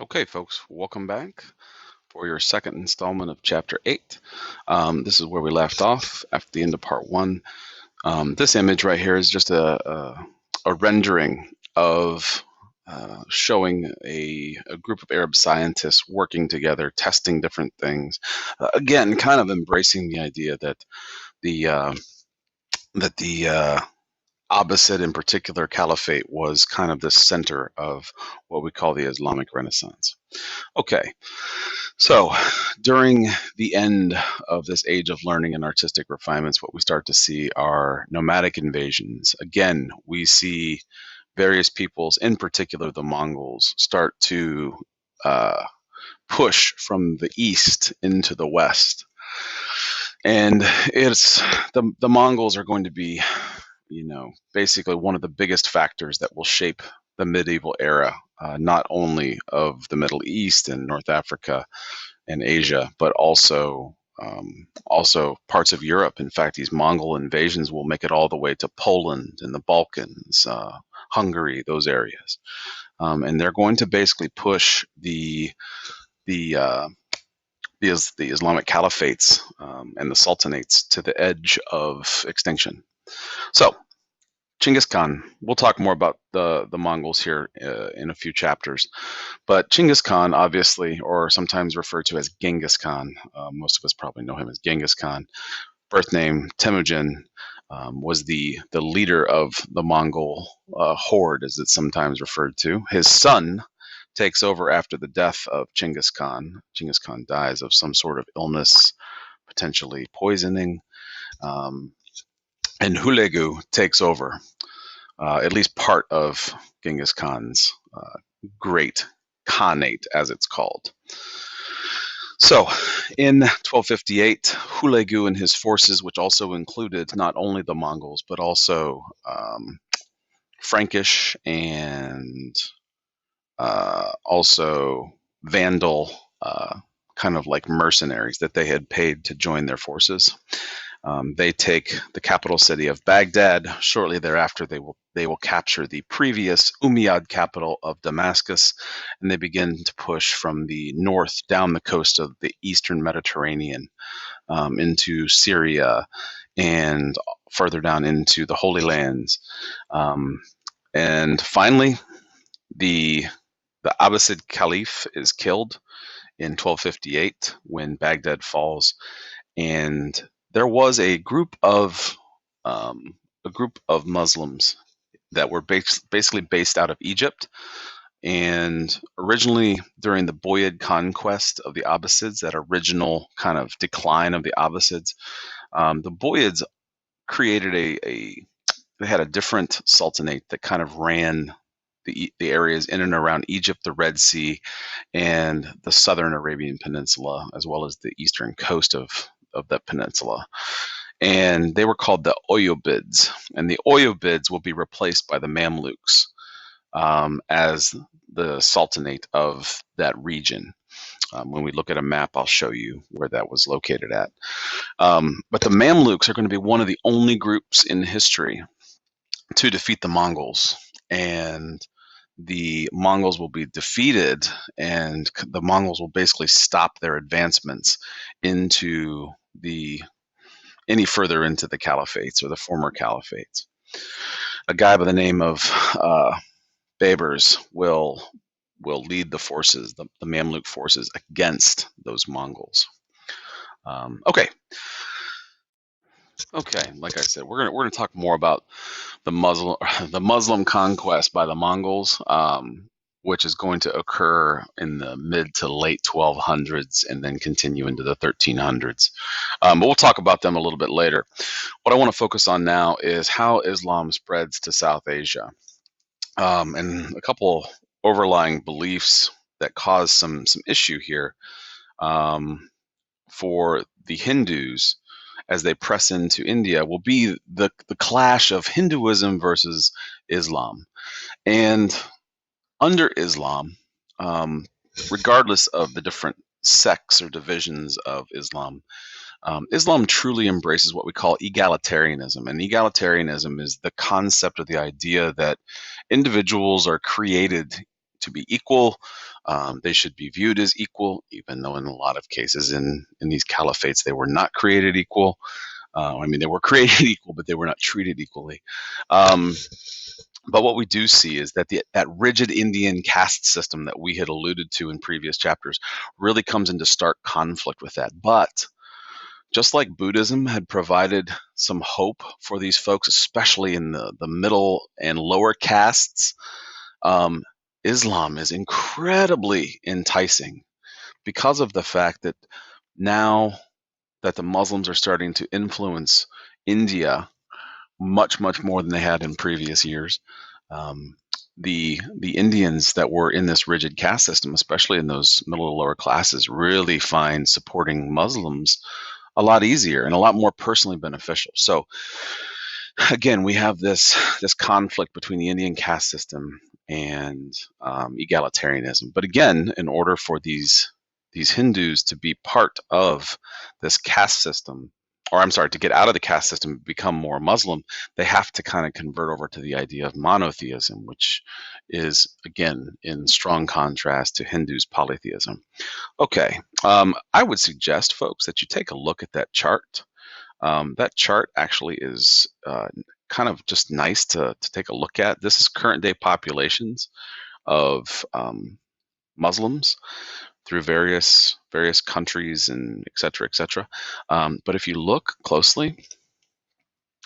Okay, folks, welcome back for your second installment of Chapter 8. This is where we left off after the end of Part 1. This image right here is just a rendering of showing a group of Arab scientists working together, testing different things. Again, kind of embracing the idea that the Abbasid, in particular, Caliphate, was kind of the center of what we call the Islamic Renaissance. Okay, so during the end of this age of learning and artistic refinements, what we start to see are nomadic invasions. Again, we see various peoples, in particular the Mongols, start to push from the east into the west. And it's the Mongols are going to be, basically one of the biggest factors that will shape the medieval era, not only of the Middle East and North Africa and Asia, but also parts of Europe. In fact, these Mongol invasions will make it all the way to Poland and the Balkans, Hungary, those areas, and they're going to basically push the Islamic caliphates and the sultanates to the edge of extinction. So, Chinggis Khan, we'll talk more about the Mongols here in a few chapters, but Chinggis Khan, obviously, or sometimes referred to as Genghis Khan, most of us probably know him as Genghis Khan, birth name Temujin, was the leader of the Mongol horde, as it's sometimes referred to. His son takes over after the death of Chinggis Khan. Chinggis Khan dies of some sort of illness, potentially poisoning, and Hulegu takes over, at least part of Genghis Khan's great Khanate, as it's called. So, in 1258, Hulegu and his forces, which also included not only the Mongols, but also Frankish and also Vandal, kind of like mercenaries that they had paid to join their forces. They take the capital city of Baghdad. Shortly thereafter, they will capture the previous Umayyad capital of Damascus, and they begin to push from the north down the coast of the eastern Mediterranean into Syria and further down into the Holy Lands. And finally, the Abbasid Caliph is killed in 1258 when Baghdad falls, and there was a group of Muslims that were basically based out of Egypt, and originally during the Boyid conquest of the Abbasids, that original kind of decline of the Abbasids, the Boyids created they had a different sultanate that kind of ran the areas in and around Egypt, the Red Sea, and the southern Arabian Peninsula, as well as the eastern coast of that peninsula. And they were called the Oyobids. And the Oyobids will be replaced by the Mamluks as the sultanate of that region. When we look at a map, I'll show you where that was located at. But the Mamluks are going to be one of the only groups in history to defeat the Mongols. And the Mongols will be defeated, and the Mongols will basically stop their advancements into any further into the caliphates or the former caliphates. A guy by the name of Babers will lead the forces, the Mamluk forces, against those Mongols. Okay, like I said, we're gonna talk more about the Muslim conquest by the Mongols, which is going to occur in the mid to late 1200s and then continue into the 1300s. But we'll talk about them a little bit later. What I want to focus on now is how Islam spreads to South Asia, and a couple overlying beliefs that cause some issue here for the Hindus as they press into India will be the clash of Hinduism versus Islam. And under Islam, regardless of the different sects or divisions of Islam, Islam truly embraces what we call egalitarianism. And egalitarianism is the concept of the idea that individuals are created to be equal. They should be viewed as equal, even though in a lot of cases in these caliphates, they were not created equal. I mean, they were created equal, but they were not treated equally. But what we do see is that that rigid Indian caste system that we had alluded to in previous chapters really comes into stark conflict with that. But just like Buddhism had provided some hope for these folks, especially in the middle and lower castes, Islam is incredibly enticing because of the fact that now that the Muslims are starting to influence India much, much more than they had in previous years. The Indians that were in this rigid caste system, especially in those middle and lower classes, really find supporting Muslims a lot easier and a lot more personally beneficial. So again, we have this conflict between the Indian caste system and egalitarianism. But again, in order for these Hindus to be part of this caste system, or I'm sorry, to get out of the caste system and become more Muslim, they have to kind of convert over to the idea of monotheism, which is, again, in strong contrast to Hindus' polytheism. Okay, I would suggest, folks, that you take a look at that chart. That chart actually is kind of just nice to take a look at. This is current day populations of Muslims through various countries and et cetera, et cetera. But if you look closely,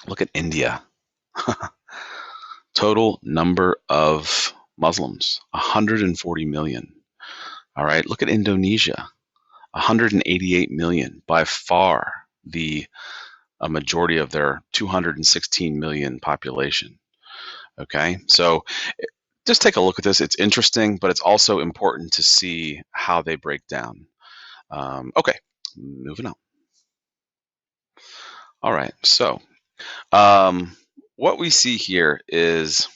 look at India. Total number of Muslims, 140 million. All right, look at Indonesia, 188 million, by far a majority of their 216 million population. Okay, so just take a look at this. It's interesting, but it's also important to see how they break down. Okay, moving on. All right, so what we see here is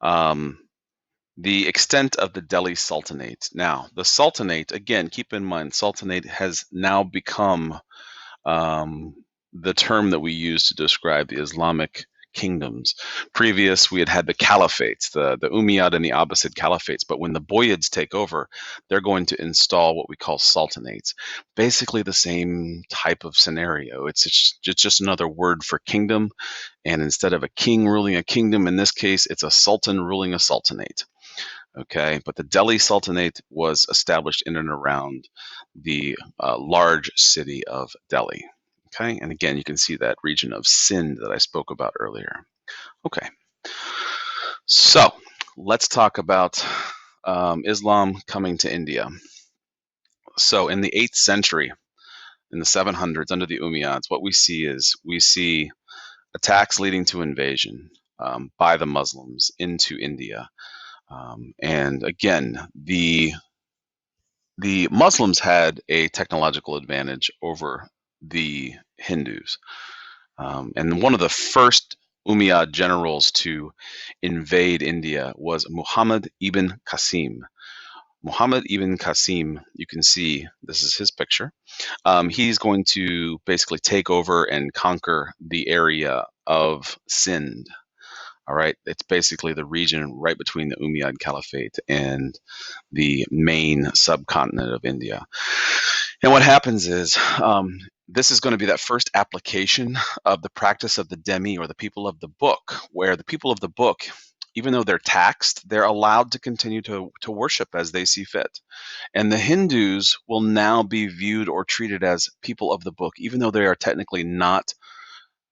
the extent of the Delhi Sultanate. Now, the Sultanate, again, keep in mind, Sultanate has now become the term that we use to describe the Islamic kingdoms. Previous, we had the caliphates, the Umayyad and the Abbasid caliphates, but when the Boyhids take over, they're going to install what we call sultanates. Basically the same type of scenario. It's just another word for kingdom, and instead of a king ruling a kingdom, in this case, it's a sultan ruling a sultanate. Okay, but the Delhi Sultanate was established in and around the large city of Delhi. Okay, and again, you can see that region of Sindh that I spoke about earlier. Okay, so let's talk about Islam coming to India. So in the 8th century, in the 700s, under the Umayyads, what we see attacks leading to invasion by the Muslims into India. And again, the Muslims had a technological advantage over the Hindus. And one of the first Umayyad generals to invade India was Muhammad ibn Qasim. Muhammad ibn Qasim, you can see, this is his picture. He's going to basically take over and conquer the area of Sindh. All right, it's basically the region right between the Umayyad Caliphate and the main subcontinent of India. And what happens is this is going to be that first application of the practice of the dhimmi, or the people of the book, where the people of the book, even though they're taxed, they're allowed to continue to worship as they see fit. And the Hindus will now be viewed or treated as people of the book, even though they are technically not,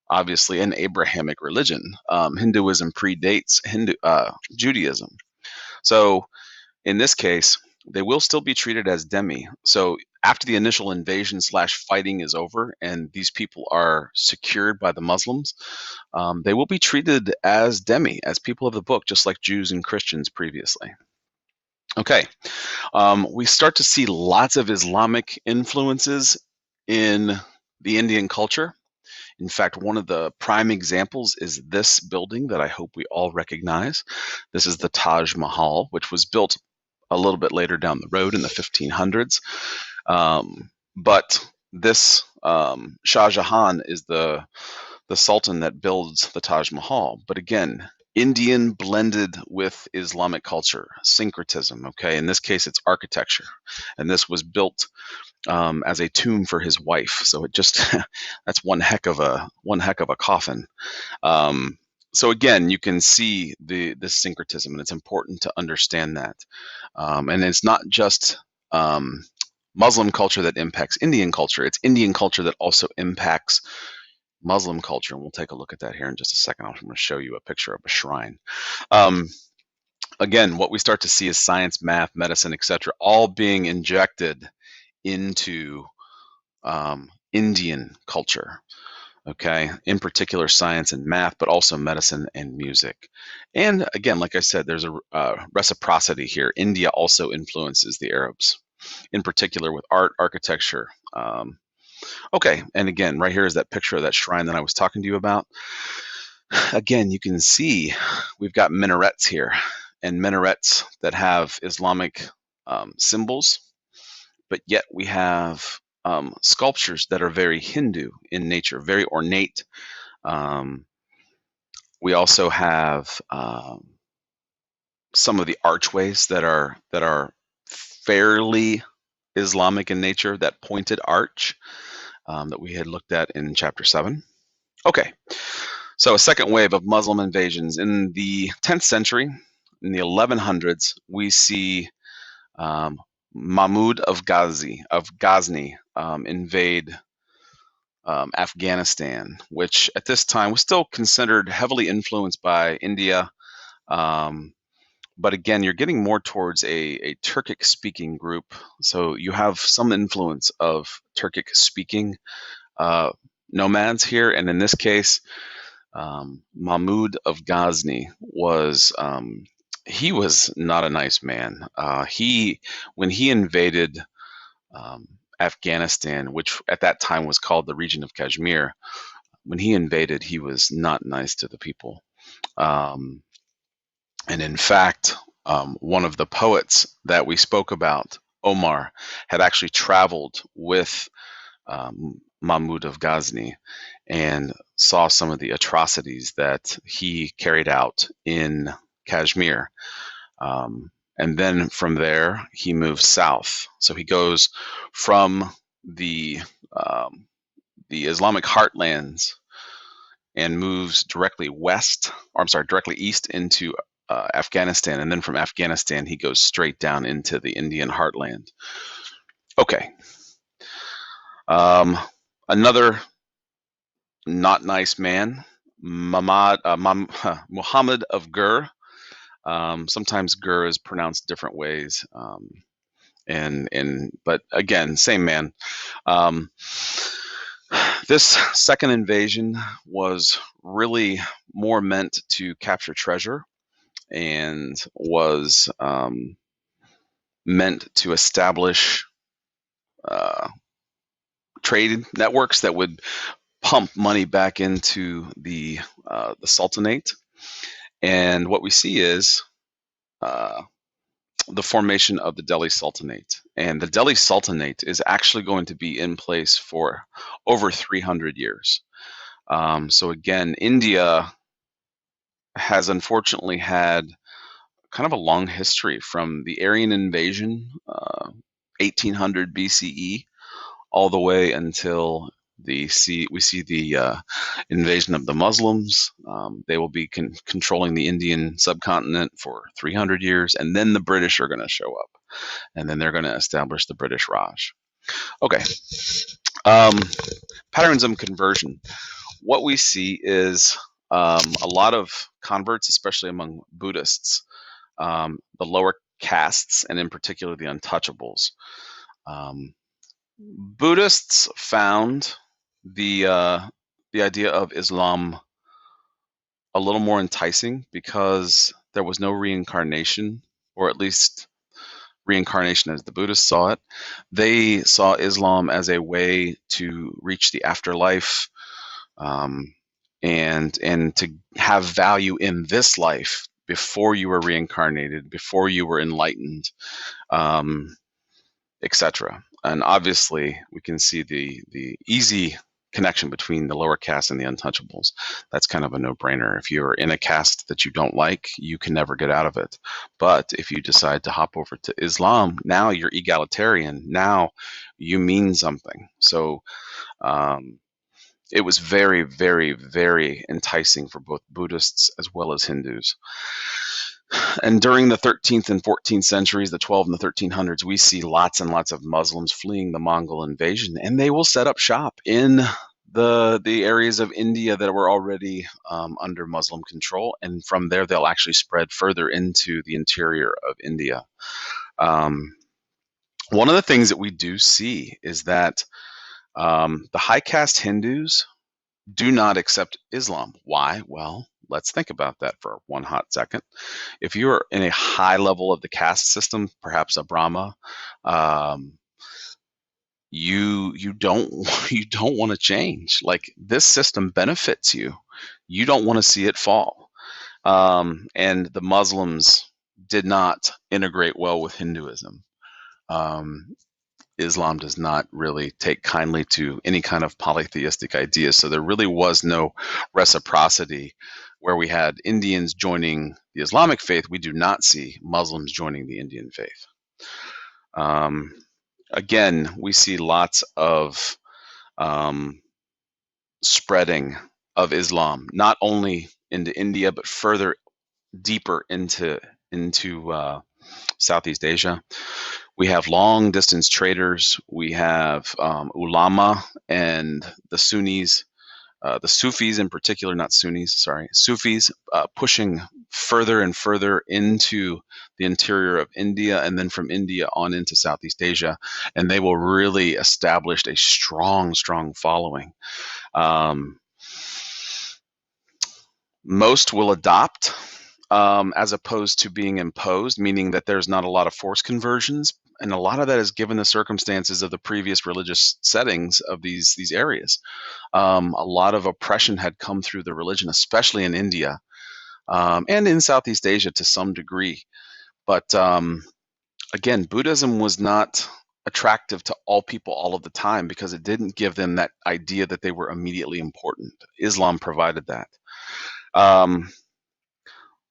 obviously, an Abrahamic religion. Hinduism predates Judaism. So in this case, they will still be treated as dhimmi. So after the initial invasion / fighting is over and these people are secured by the Muslims, they will be treated as dhimmi, as people of the book, just like Jews and Christians previously. Okay, we start to see lots of Islamic influences in the Indian culture. In fact, one of the prime examples is this building that I hope we all recognize. This is the Taj Mahal, which was built a little bit later down the road in the 1500s. But this Shah Jahan is the Sultan that builds the Taj Mahal. But again, Indian blended with Islamic culture, syncretism. Okay, in this case, it's architecture, and this was built as a tomb for his wife. So it just that's one heck of a coffin. Um, so again, you can see the syncretism, and it's important to understand that. And it's not just Muslim culture that impacts Indian culture; it's Indian culture that also impacts Muslim culture, and we'll take a look at that here in just a second. I'm going to show you a picture of a shrine. Um, Again, what we start to see is science, math, medicine, etc., all being injected into Indian culture. Okay, in particular science and math, but also medicine and music. And again, like I said, there's a reciprocity here. India also influences the Arabs, in particular with art, architecture. Okay, and again, right here is that picture of that shrine that I was talking to you about. Again, you can see we've got minarets here, and minarets that have Islamic symbols, but yet we have sculptures that are very Hindu in nature, very ornate. We also have some of the archways that are fairly Islamic in nature. That pointed arch that we had looked at in chapter 7. Okay, so a second wave of Muslim invasions in the 10th century. In the 1100s, we see Mahmud of Ghazni invade Afghanistan, which at this time was still considered heavily influenced by India. But again, you're getting more towards a Turkic-speaking group. So you have some influence of Turkic-speaking nomads here. And in this case, Mahmud of Ghazni he was not a nice man. When he invaded Afghanistan, which at that time was called the region of Kashmir, when he invaded, he was not nice to the people. And in fact, one of the poets that we spoke about, Omar, had actually traveled with Mahmud of Ghazni and saw some of the atrocities that he carried out in Kashmir. And then from there, he moves south. So he goes from the Islamic heartlands and moves directly east into Afghanistan. And then from Afghanistan, he goes straight down into the Indian heartland. Okay. Another not nice man, Muhammad of Gur. Sometimes Gur is pronounced different ways, but again, same man. This second invasion was really more meant to capture treasure and was meant to establish trade networks that would pump money back into the Sultanate. And what we see is the formation of the Delhi Sultanate. And the Delhi Sultanate is actually going to be in place for over 300 years. So again, India has unfortunately had kind of a long history from the Aryan invasion, 1800 BCE, all the way until we see the invasion of the Muslims. They will be controlling the Indian subcontinent for 300 years, and then the British are going to show up, and then they're going to establish the British Raj. Okay, patterns of conversion. What we see is a lot of converts, especially among Buddhists, the lower castes, and in particular the untouchables. Buddhists found the idea of Islam a little more enticing because there was no reincarnation, or at least reincarnation as the Buddhists saw it. They saw Islam as a way to reach the afterlife, and to have value in this life before you were reincarnated, before you were enlightened, etc. And obviously, we can see the easy connection between the lower caste and the untouchables. That's kind of a no-brainer. If you're in a caste that you don't like, you can never get out of it. But if you decide to hop over to Islam, now you're egalitarian. Now you mean something. So it was very, very, very enticing for both Buddhists as well as Hindus. And during the 13th and 14th centuries, the 12 and the 1300s, we see lots and lots of Muslims fleeing the Mongol invasion, and they will set up shop in the areas of India that were already under Muslim control, and from there they'll actually spread further into the interior of India. One of the things that we do see is that the high caste Hindus do not accept Islam. Why? Well, let's think about that for one hot second. If you're in a high level of the caste system, perhaps a Brahma, you don't want to change. Like, this system benefits you. You don't want to see it fall. And the Muslims did not integrate well with Hinduism. Islam does not really take kindly to any kind of polytheistic ideas. So there really was no reciprocity where we had Indians joining the Islamic faith. We do not see Muslims joining the Indian faith. Again, we see lots of spreading of Islam, not only into India, but further deeper into Southeast Asia. We have long distance traders. We have ulama and the Sunnis, the Sufis in particular, not Sunnis, sorry, Sufis pushing further and further into the interior of India, and then from India on into Southeast Asia. And they will really establish a strong, strong following. Most will adopt as opposed to being imposed, meaning that there's not a lot of forced conversions. And a lot of that is given the circumstances of the previous religious settings of these areas. A lot of oppression had come through the religion, especially in India and in Southeast Asia to some degree. But again, Buddhism was not attractive to all people all of the time because it didn't give them that idea that they were immediately important. Islam provided that.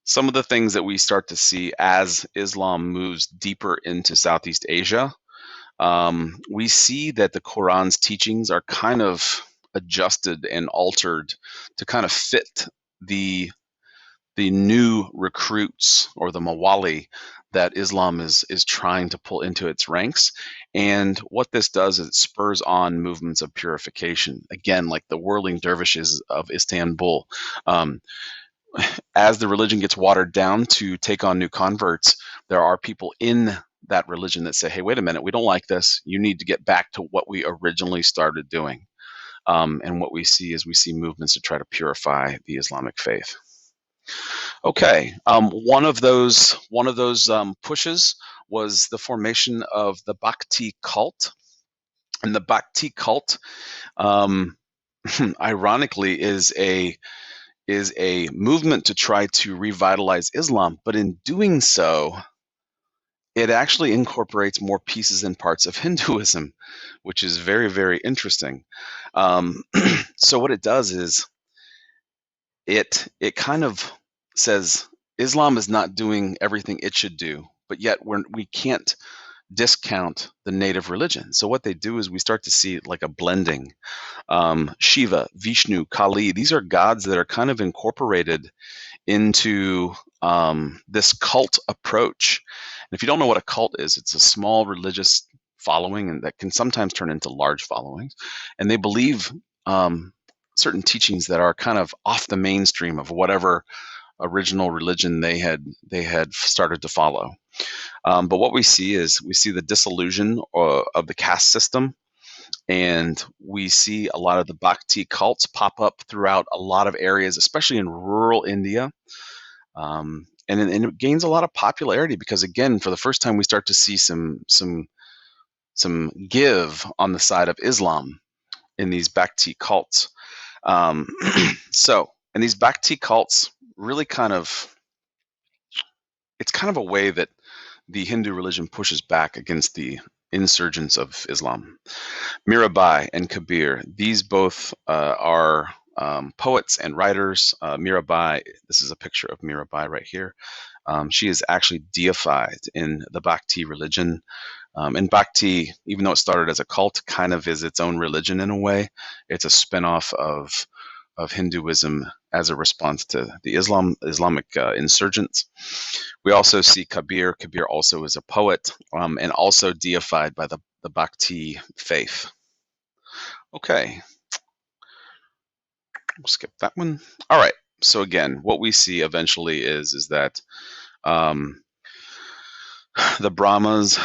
Some of the things that we start to see as Islam moves deeper into Southeast Asia, we see that the Quran's teachings are kind of adjusted and altered to kind of fit the new recruits, or the mawali, that Islam is trying to pull into its ranks. And what this does is it spurs on movements of purification. Again, like the whirling dervishes of Istanbul. As the religion gets watered down to take on new converts, there are people in that religion that say, hey, wait a minute, we don't like this. You need to get back to what we originally started doing. And what we see is movements to try to purify the Islamic faith. Okay, one of those pushes was the formation of the Bhakti cult. And the Bhakti cult, ironically, is a movement to try to revitalize Islam, but in doing so, it actually incorporates more pieces and parts of Hinduism, which is very, very interesting. So what it does is it kind of says Islam is not doing everything it should do, but yet we can't discount the native religion. So what they do is we start to see like a blending. Shiva, Vishnu, Kali, these are gods that are kind of incorporated into this cult approach. And if you don't know what a cult is, it's a small religious following, and that can sometimes turn into large followings. And they believe certain teachings that are kind of off the mainstream of whatever original religion they had started to follow. But what we see is the disillusion of the caste system, and we see a lot of the Bhakti cults pop up throughout a lot of areas, especially in rural India. And it gains a lot of popularity because, again, for the first time, we start to see some give on the side of Islam in these Bhakti cults. And these Bhakti cults really it's kind of a way that the Hindu religion pushes back against the insurgents of Islam. Mirabai and Kabir, these both are poets and writers. Mirabai, this is a picture of Mirabai right here. She is actually deified in the Bhakti religion. And Bhakti, even though it started as a cult, kind of is its own religion in a way. It's a spinoff of Hinduism as a response to the Islamic insurgents. We also see Kabir. Kabir also is a poet and also deified by the Bhakti faith. Okay, we'll skip that one. All right. So again, what we see eventually is that the Brahmas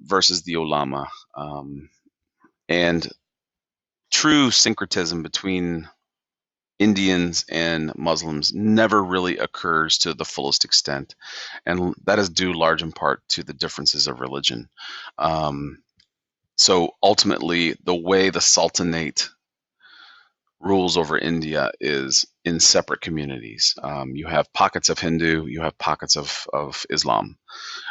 versus the Ulama, and true syncretism between Indians and Muslims never really occurs to the fullest extent, and that is due large in part to the differences of religion. So ultimately, the way the Sultanate rules over India is in separate communities. You have pockets of Hindu, you have pockets of Islam.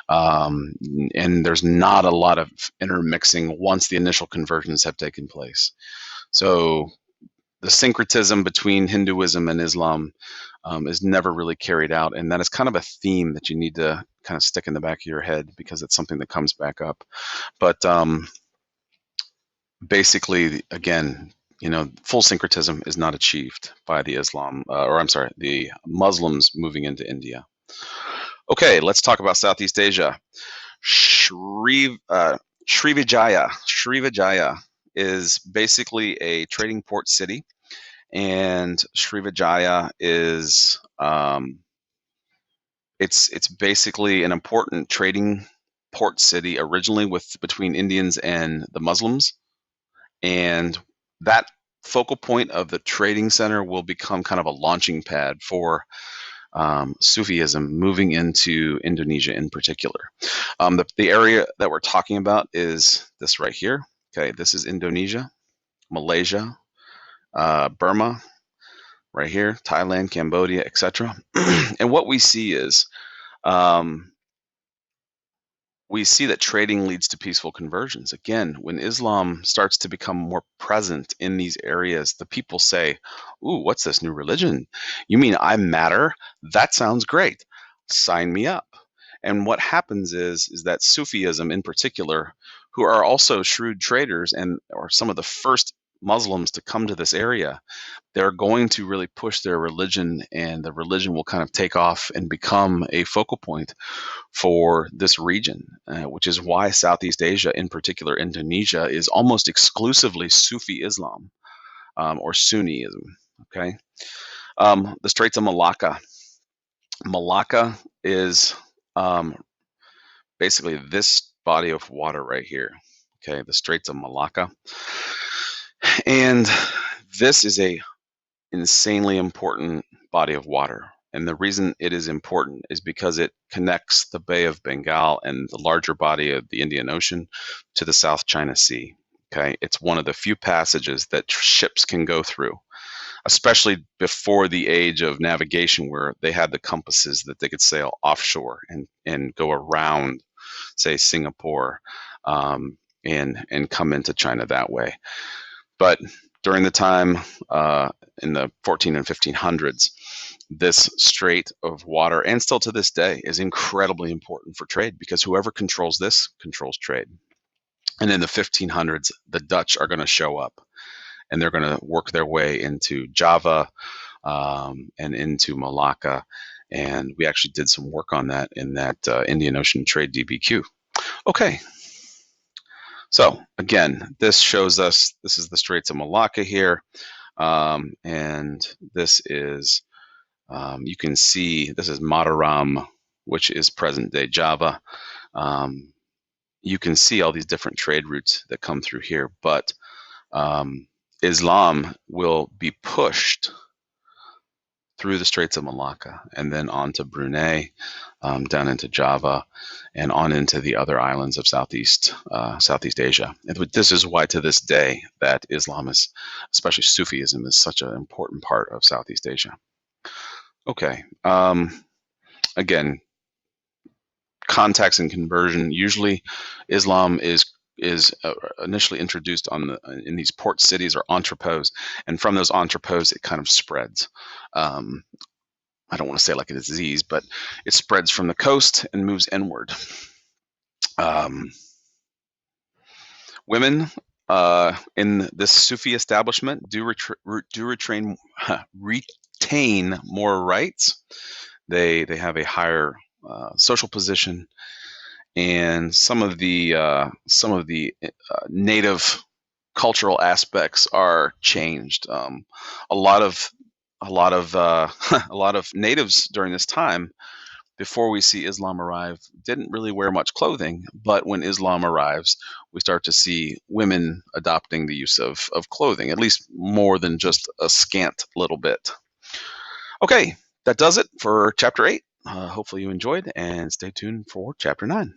And there's not a lot of intermixing once the initial conversions have taken place. So the syncretism between Hinduism and Islam is never really carried out, and that is kind of a theme that you need to kind of stick in the back of your head because it's something that comes back up. But basically, again, full syncretism is not achieved by the the Muslims moving into India. Okay, let's talk about Southeast Asia. Srivijaya is basically a trading port city, and Srivijaya is it's basically an important trading port city originally between Indians and the Muslims, and that focal point of the trading center will become kind of a launching pad for Sufism moving into Indonesia in particular. The area that we're talking about is this right here. Okay, this is Indonesia, Malaysia, Burma, right here, Thailand, Cambodia, etc. And what we see is we see that trading leads to peaceful conversions. Again, when Islam starts to become more present in these areas, the people say, "Ooh, what's this new religion? You mean I matter? That sounds great. Sign me up." And what happens is that Sufism in particular, who are also shrewd traders and are some of the first Muslims to come to this area, they're going to really push their religion, and the religion will kind of take off and become a focal point for this region, which is why Southeast Asia, in particular Indonesia, is almost exclusively Sufi Islam or Sunniism. Okay, the Straits of Malacca. Malacca is basically this body of water right here. Okay, the Straits of Malacca, and this is a insanely important body of water. And the reason it is important is because it connects the Bay of Bengal and the larger body of the Indian Ocean to the South China Sea. Okay, it's one of the few passages that ships can go through, especially before the age of navigation, where they had the compasses that they could sail offshore and go around, say, Singapore, and come into China that way. But during the time in the 14 and 1500s, this strait of water, and still to this day, is incredibly important for trade because whoever controls this controls trade. And in the 1500s, the Dutch are going to show up, and they're going to work their way into Java and into Malacca. And we actually did some work on that in that Indian Ocean Trade DBQ. Okay. So again, this shows us, this is the Straits of Malacca here. And this is, you can see, this is Mataram, which is present-day Java. You can see all these different trade routes that come through here, but Islam will be pushed through the Straits of Malacca and then on to Brunei, down into Java, and on into the other islands of Southeast Asia. And this is why to this day that Islam is, especially Sufism, is such an important part of Southeast Asia. Okay, again, contacts and conversion. Usually Islam is is initially introduced in these port cities or entrepôts, and from those entrepôts it kind of spreads. I don't want to say like a disease, but it spreads from the coast and moves inward. Um, Women in this Sufi establishment do retain more rights. They have a higher social position, and some of the native cultural aspects are changed. A lot of a lot of a lot of natives during this time, before we see Islam arrive, didn't really wear much clothing. But when Islam arrives, we start to see women adopting the use of clothing, at least more than just a scant little bit. Okay, that does it for chapter 8. Hopefully you enjoyed, and stay tuned for chapter 9.